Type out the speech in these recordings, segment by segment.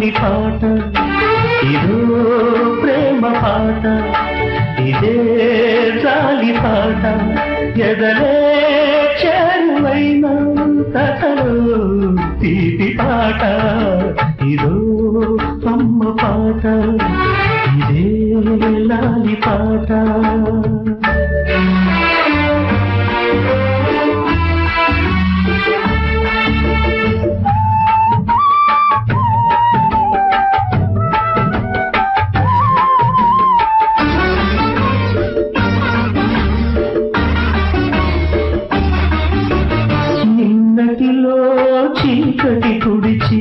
లాలి పాట ఇదో ప్రేమ పాట ఇదే జాలి పాట ఎదలే చేరువైన కథలో తీపి పాట ఇదో అమ్మ పాట ఇదే లాలి పాట చీకటి కుడిచి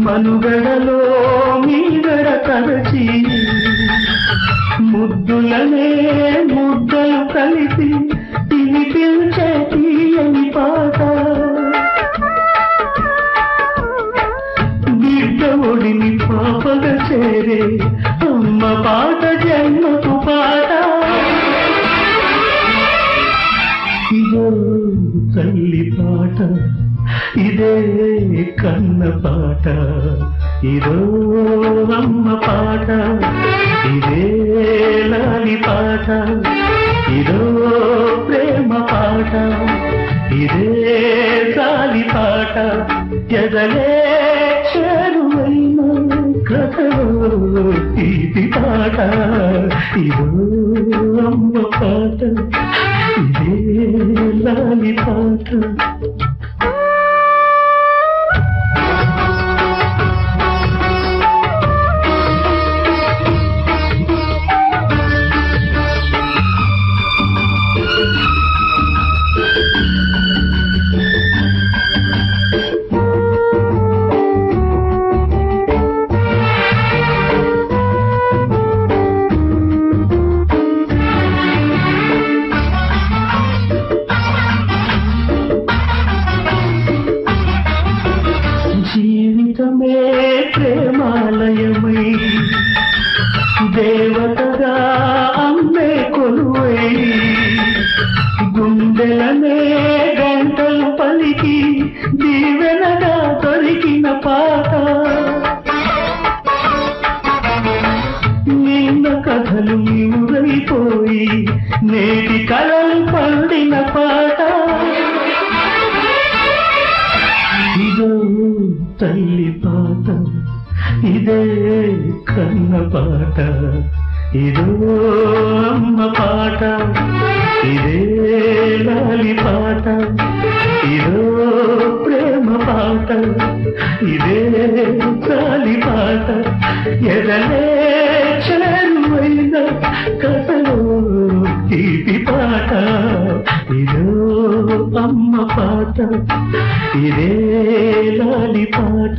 మనుగడలో మీగడ తరచి ముద్దులనే ముద్దలు కలిసి తినిపించే తీయని పాట బిడ్డ ఒడిని పాపగా చేరే అమ్మ పాట జన్మకు పాట ఇదో తల్లి పాట ఇదే కన్న పాట ఇదో అమ్మ పాట ఇదే లాలి పాట ఇదో ప్రేమ పాట ఇదే జాలి పాట ఎదలే చేరువైన కథలో తీపి పాట ఇదో అమ్మ పాట ఇదే లాలి పాట జీవితమే ప్రేమాలయమై దేవతగా అమ్మే కొలువై గుండెలనే గంటలు పలికి దీవెనగా దొరికిన పాట నిన్న కథలు ఊరైపోయి నేటి కలలు పండిన పాట ఇదో తల్లి పాట ఇదే కన్న పాట ఇదో అమ్మ పాట ఇదే లాలి పాట ఇదో ప్రేమ పాట ఇదే జాలి పాట ఎదలే చేరువైన కథలో తీపి పాట ఇదో అమ్మ పాట ఇదే లాలి పాట